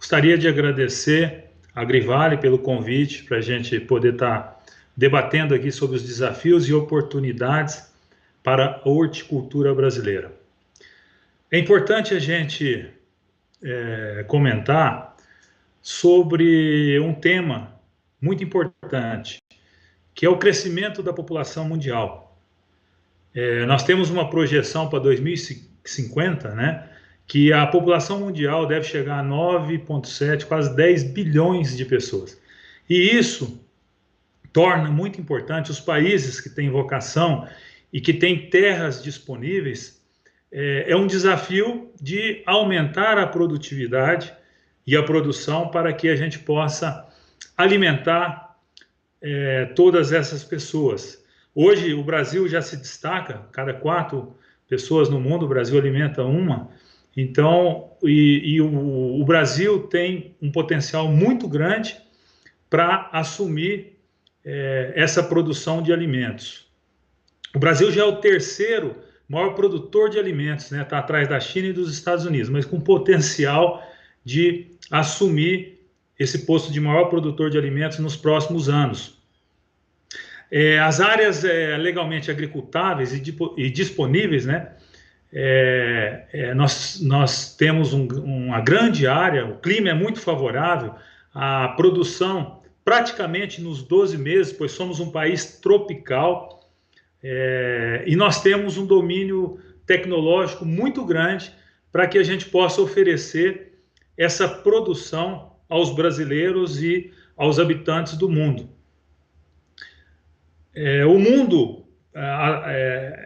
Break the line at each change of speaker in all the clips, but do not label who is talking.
Gostaria de agradecer a Agrivale pelo convite para a gente poder estar debatendo aqui sobre os desafios e oportunidades para a horticultura brasileira. É importante a gente comentar sobre um tema muito importante, que é o crescimento da população mundial. Nós temos uma projeção para 2050, né, que a população mundial deve chegar a 9,7, quase 10 bilhões de pessoas. E isso torna muito importante os países que têm vocação e que têm terras disponíveis. É um desafio de aumentar a produtividade e a produção para que a gente possa alimentar todas essas pessoas. Hoje o Brasil já se destaca, cada 4 pessoas no mundo, o Brasil alimenta uma. Então, o Brasil tem um potencial muito grande para assumir essa produção de alimentos. O Brasil já é o 3º maior produtor de alimentos, né? Está atrás da China e dos Estados Unidos, mas com potencial de assumir esse posto de maior produtor de alimentos nos próximos anos. As áreas legalmente agricultáveis e disponíveis, né? Nós temos uma grande área, o clima é muito favorável, a produção praticamente nos 12 meses, pois somos um país tropical, e nós temos um domínio tecnológico muito grande para que a gente possa oferecer essa produção aos brasileiros e aos habitantes do mundo. O mundo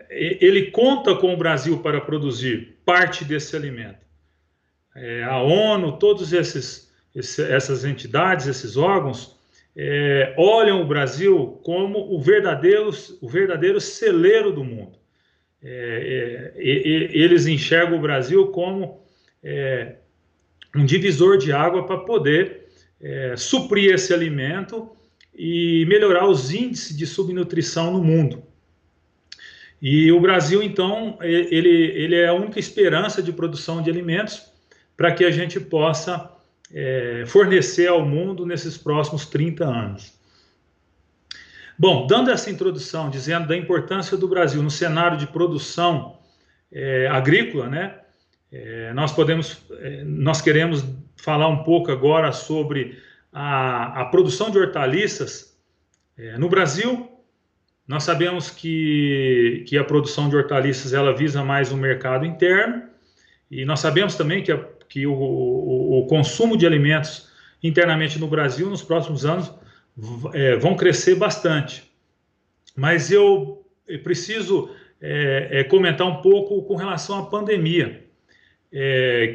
ele conta com o Brasil para produzir parte desse alimento. A ONU, todas essas entidades, esses órgãos, olham o Brasil como o verdadeiro celeiro do mundo. Eles enxergam o Brasil como um divisor de água para poder suprir esse alimento e melhorar os índices de subnutrição no mundo. E o Brasil, então, ele é a única esperança de produção de alimentos para que a gente possa fornecer ao mundo nesses próximos 30 anos. Bom, dando essa introdução, dizendo da importância do Brasil no cenário de produção agrícola, né? Nós queremos falar um pouco agora sobre a produção de hortaliças no Brasil. Nós sabemos que a produção de hortaliças ela visa mais o mercado interno, e nós sabemos também que o consumo de alimentos internamente no Brasil nos próximos anos vão crescer bastante. Mas eu preciso comentar um pouco com relação à pandemia,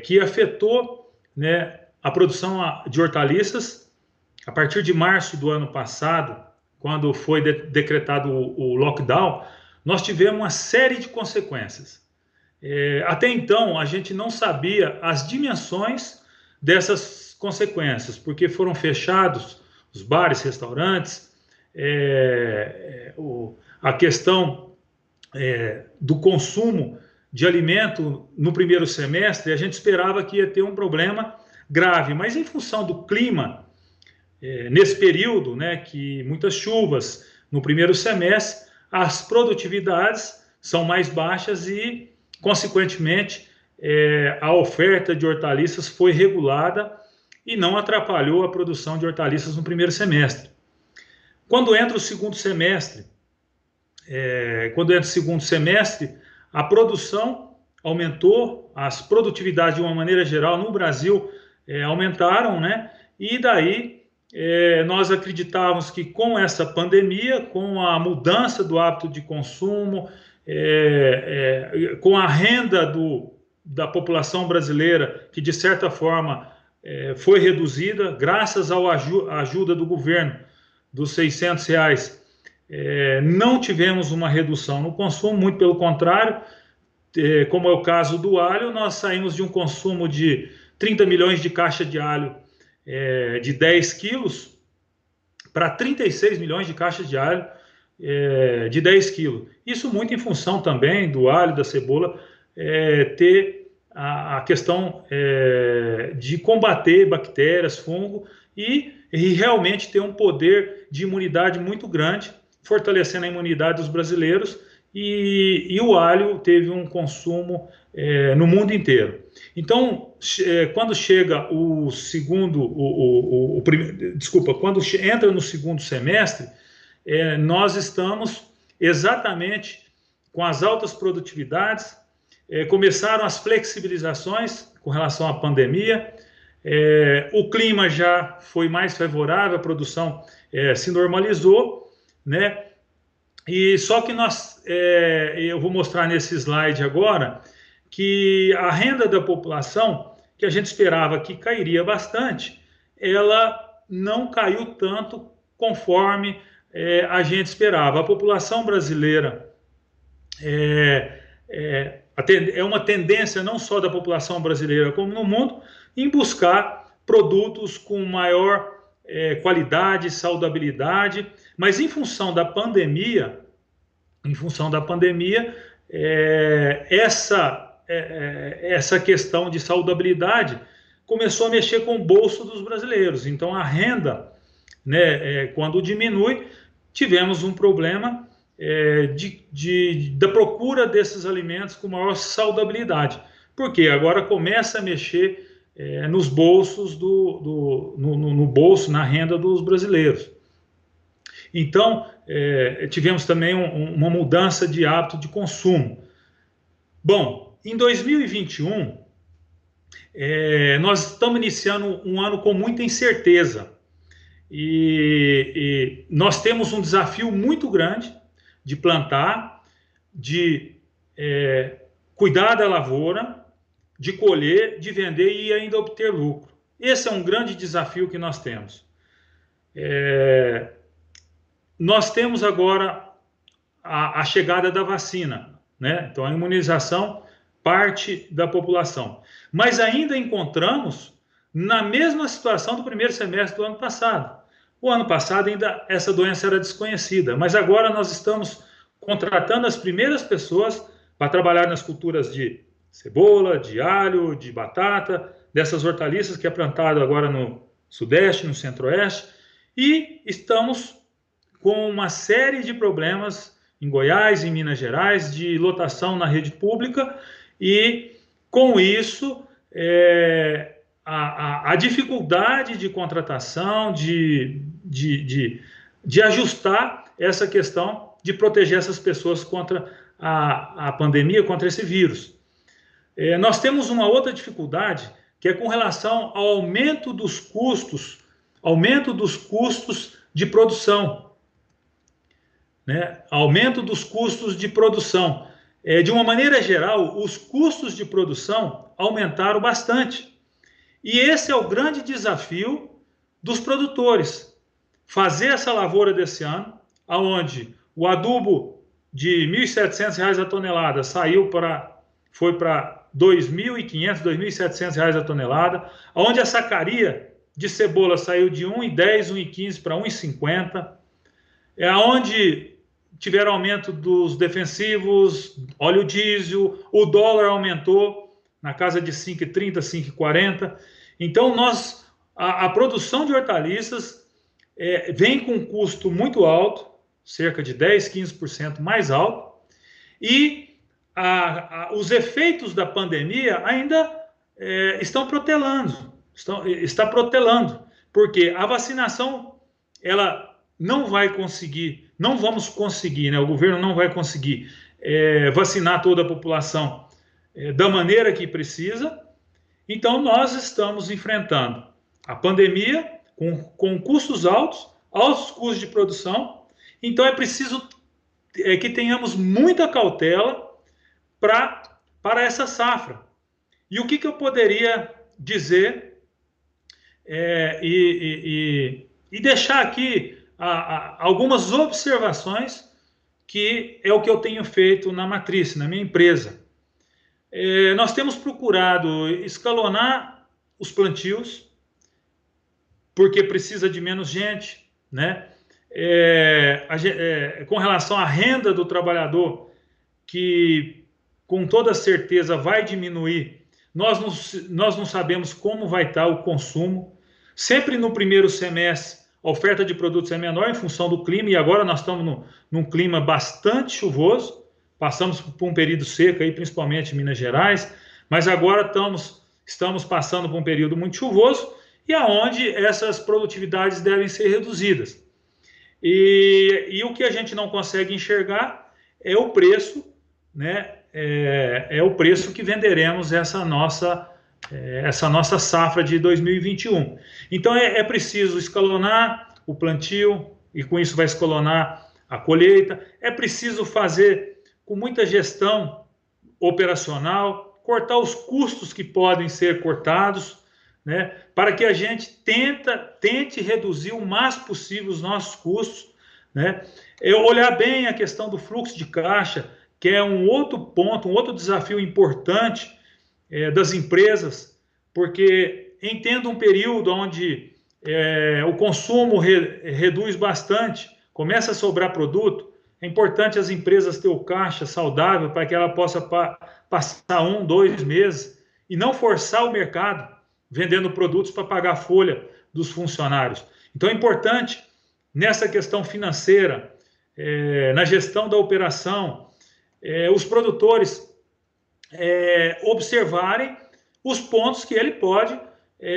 que afetou, né, a produção de hortaliças a partir de março do ano passado, quando foi decretado o lockdown. Nós tivemos uma série de consequências. Até então, a gente não sabia as dimensões dessas consequências, porque foram fechados os bares, restaurantes, a questão do consumo de alimento no primeiro semestre, a gente esperava que ia ter um problema grave, mas em função do clima, nesse período, né, que muitas chuvas no primeiro semestre, as produtividades são mais baixas e, consequentemente, a oferta de hortaliças foi regulada e não atrapalhou a produção de hortaliças no primeiro semestre. Quando entra o segundo semestre, a produção aumentou, as produtividades de uma maneira geral no Brasil aumentaram, né? E daí nós acreditávamos que com essa pandemia, com a mudança do hábito de consumo, com a renda da população brasileira, que de certa forma foi reduzida, graças à ajuda do governo dos R$ 600, não tivemos uma redução no consumo, muito pelo contrário, como é o caso do alho, nós saímos de um consumo de 30 milhões de caixa de alho de 10 quilos para 36 milhões de caixas de alho de 10 quilos. Isso muito em função também do alho, da cebola, ter a questão de combater bactérias, fungo e realmente ter um poder de imunidade muito grande, fortalecendo a imunidade dos brasileiros, e o alho teve um consumo no mundo inteiro. Então, quando chega o segundo, desculpa, quando entra no segundo semestre, nós estamos exatamente com as altas produtividades, começaram as flexibilizações com relação à pandemia, o clima já foi mais favorável, a produção se normalizou, né? E só que eu vou mostrar nesse slide agora que a renda da população, que a gente esperava que cairia bastante, ela não caiu tanto conforme a gente esperava. A população brasileira é uma tendência não só da população brasileira como no mundo em buscar produtos com maior qualidade, saudabilidade, mas em função da pandemia, essa questão de saudabilidade começou a mexer com o bolso dos brasileiros. Então a renda, né, quando diminui, tivemos um problema da procura desses alimentos com maior saudabilidade, porque agora começa a mexer nos bolsos no bolso, na renda dos brasileiros. Então, tivemos também uma mudança de hábito de consumo. Bom, em 2021, nós estamos iniciando um ano com muita incerteza e nós temos um desafio muito grande de plantar, de cuidar da lavoura, de colher, de vender e ainda obter lucro. Esse é um grande desafio que nós temos. Nós temos agora a chegada da vacina, né? Então a imunização parte da população. Mas ainda encontramos na mesma situação do primeiro semestre do ano passado. O ano passado ainda essa doença era desconhecida, mas agora nós estamos contratando as primeiras pessoas para trabalhar nas culturas de cebola, de alho, de batata, dessas hortaliças que é plantado agora no Sudeste, no Centro-Oeste, e estamos com uma série de problemas em Goiás, em Minas Gerais, de lotação na rede pública, e com isso a dificuldade de contratação, de ajustar essa questão de proteger essas pessoas contra a pandemia, contra esse vírus. Nós temos uma outra dificuldade, que é com relação ao aumento dos custos de produção, né? Aumento dos custos de produção. De uma maneira geral, os custos de produção aumentaram bastante. E esse é o grande desafio dos produtores. Fazer essa lavoura desse ano, onde o adubo de R$ 1.700 a tonelada foi para R$ 2.500, R$ 2.700 a tonelada, onde a sacaria de cebola saiu de R$ 1,10, R$ 1,15 para R$ 1,50, onde tiveram aumento dos defensivos, óleo diesel, o dólar aumentou na casa de 5,30, 5,40. Então, a produção de hortaliças vem com um custo muito alto, cerca de 10, 15% mais alto, e os efeitos da pandemia ainda estão protelando, está protelando, porque a vacinação, ela não vamos conseguir, né? O governo não vai conseguir vacinar toda a população da maneira que precisa. Então, nós estamos enfrentando a pandemia com custos altos custos de produção. Então, é preciso que tenhamos muita cautela para essa safra. E o que eu poderia dizer e deixar aqui algumas observações, que é o que eu tenho feito na Matrice, na minha empresa. Nós temos procurado escalonar os plantios, porque precisa de menos gente, né? Com relação à renda do trabalhador, que com toda certeza vai diminuir nós não sabemos como vai estar o consumo. Sempre no primeiro semestre, a oferta de produtos é menor em função do clima, e agora nós estamos num clima bastante chuvoso, passamos por um período seco, aí, principalmente em Minas Gerais, mas agora estamos passando por um período muito chuvoso, e aonde essas produtividades devem ser reduzidas. E o que a gente não consegue enxergar é o preço, né? É o preço que venderemos essa nossa safra de 2021. Então é preciso escalonar o plantio, e com isso vai escalonar a colheita. É preciso fazer com muita gestão operacional, cortar os custos que podem ser cortados, né, para que a gente tente reduzir o máximo possível os nossos custos, né, olhar bem a questão do fluxo de caixa, que é um outro ponto, um outro desafio importante das empresas, porque entendo um período onde o consumo reduz bastante, começa a sobrar produto, é importante as empresas ter o caixa saudável para que ela possa passar 1, 2 meses e não forçar o mercado vendendo produtos para pagar a folha dos funcionários. Então é importante, nessa questão financeira, na gestão da operação, os produtores observarem os pontos que ele pode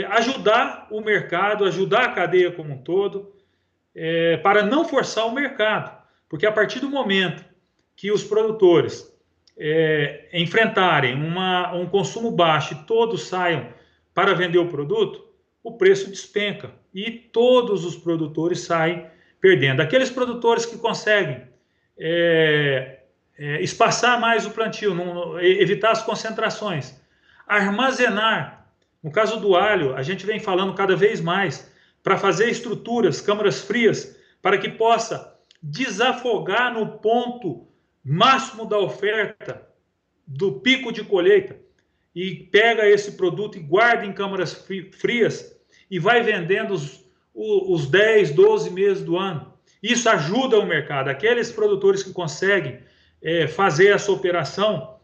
ajudar o mercado, ajudar a cadeia como um todo, para não forçar o mercado. Porque a partir do momento que os produtores enfrentarem um consumo baixo e todos saiam para vender o produto, o preço despenca e todos os produtores saem perdendo. Aqueles produtores que conseguem espaçar mais o plantio, evitar as concentrações, armazenar. No caso do alho, a gente vem falando cada vez mais para fazer estruturas, câmaras frias, para que possa desafogar no ponto máximo da oferta do pico de colheita, e pega esse produto e guarda em câmaras frias e vai vendendo os 10, 12 meses do ano. Isso ajuda o mercado. Aqueles produtores que conseguem fazer essa operação,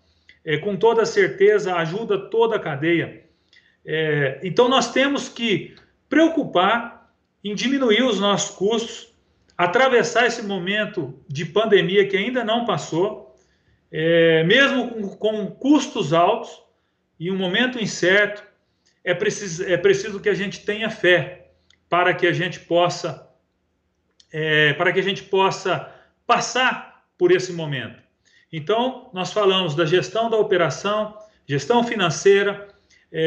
com toda certeza, ajuda toda a cadeia. Então, nós temos que preocupar em diminuir os nossos custos, atravessar esse momento de pandemia que ainda não passou, mesmo com custos altos e um momento incerto. É preciso que a gente tenha fé para que a gente possa passar por esse momento. Então, nós falamos da gestão da operação, gestão financeira,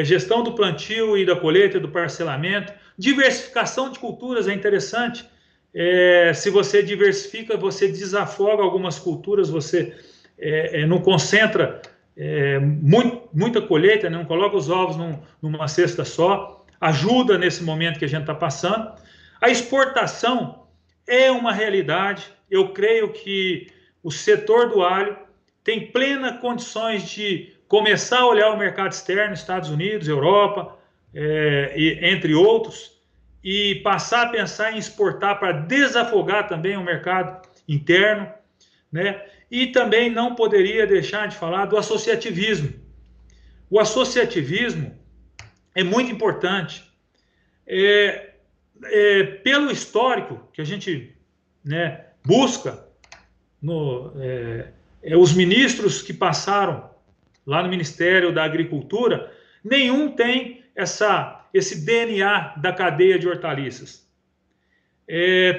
gestão do plantio e da colheita, do parcelamento, diversificação de culturas é interessante. Se você diversifica, você desafoga algumas culturas, você não concentra muita colheita, não coloca os ovos numa cesta só, ajuda nesse momento que a gente está passando. A exportação é uma realidade. Eu creio que o setor do alho tem plenas condições de começar a olhar o mercado externo, Estados Unidos, Europa, entre outros, e passar a pensar em exportar para desafogar também o mercado interno, né? E também não poderia deixar de falar do associativismo. O associativismo é muito importante. Pelo histórico que a gente, né, busca, os ministros que passaram lá no Ministério da Agricultura, nenhum tem esse DNA da cadeia de hortaliças.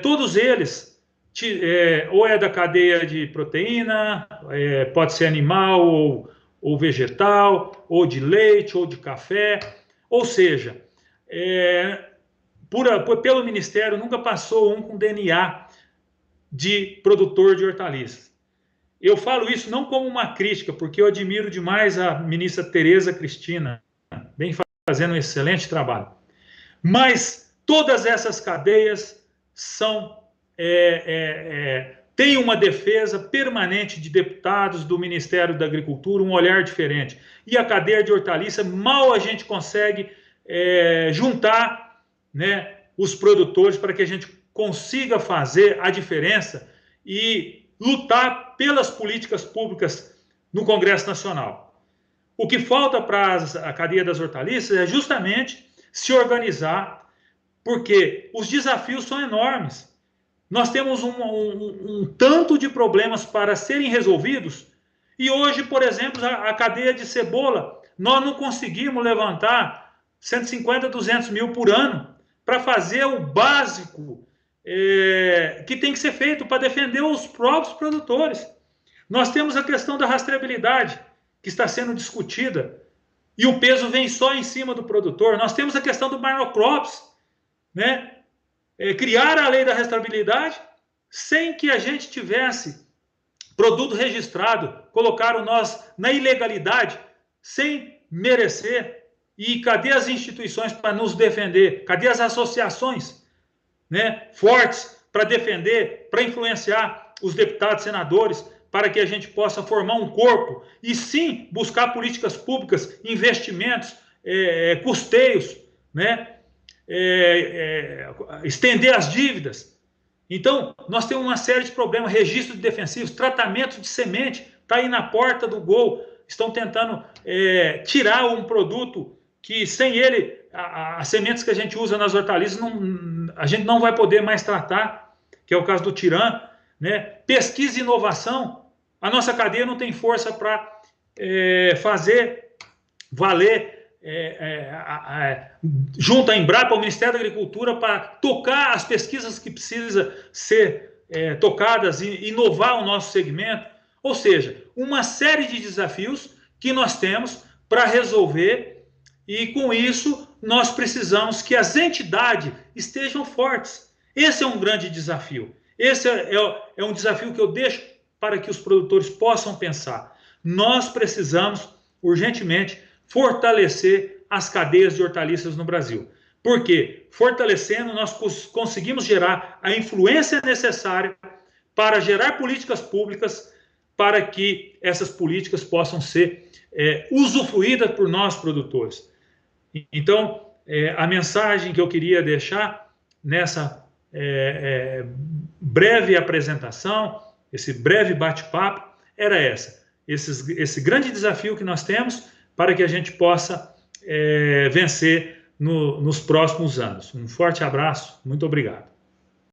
Todos eles ou da cadeia de proteína, pode ser animal ou vegetal, ou de leite, ou de café, ou seja, pelo Ministério nunca passou um com DNA de produtor de hortaliças. Eu falo isso não como uma crítica, porque eu admiro demais a ministra Tereza Cristina, vem fazendo um excelente trabalho. Mas todas essas cadeias têm uma defesa permanente de deputados do Ministério da Agricultura, um olhar diferente. E a cadeia de hortaliça, mal a gente consegue juntar, né, os produtores para que a gente consiga fazer a diferença e lutar pelas políticas públicas no Congresso Nacional. O que falta para a cadeia das hortaliças é justamente se organizar, porque os desafios são enormes. Nós temos um tanto de problemas para serem resolvidos, e hoje, por exemplo, a cadeia de cebola, nós não conseguimos levantar 150, 200 mil por ano para fazer o básico que tem que ser feito para defender os próprios produtores. Nós temos a questão da rastreabilidade, que está sendo discutida, e o peso vem só em cima do produtor. Nós temos a questão do monocrops, né? Criar a lei da rastreabilidade sem que a gente tivesse produto registrado, colocaram nós na ilegalidade, sem merecer. E cadê as instituições para nos defender? Cadê as associações, né, fortes para defender, para influenciar os deputados, senadores, para que a gente possa formar um corpo e sim buscar políticas públicas, investimentos, custeios, né? Estender as dívidas. Então, nós temos uma série de problemas, registro de defensivos, tratamento de semente, está aí na porta do gol, estão tentando tirar um produto que sem ele, as sementes que a gente usa nas hortaliças, a gente não vai poder mais tratar, que é o caso do Tiram, né? Pesquisa e inovação, a nossa cadeia não tem força para fazer valer junto à Embrapa, ao Ministério da Agricultura, para tocar as pesquisas que precisam ser tocadas e inovar o nosso segmento. Ou seja, uma série de desafios que nós temos para resolver, e com isso nós precisamos que as entidades estejam fortes. Esse é um grande desafio. Esse é um desafio que eu deixo para que os produtores possam pensar. Nós precisamos urgentemente fortalecer as cadeias de hortaliças no Brasil. Porque, fortalecendo, nós conseguimos gerar a influência necessária para gerar políticas públicas, para que essas políticas possam ser usufruídas por nós, produtores. Então, a mensagem que eu queria deixar nessa breve apresentação, esse breve bate-papo, era essa. Esse grande desafio que nós temos para que a gente possa vencer nos próximos anos. Um forte abraço, muito obrigado.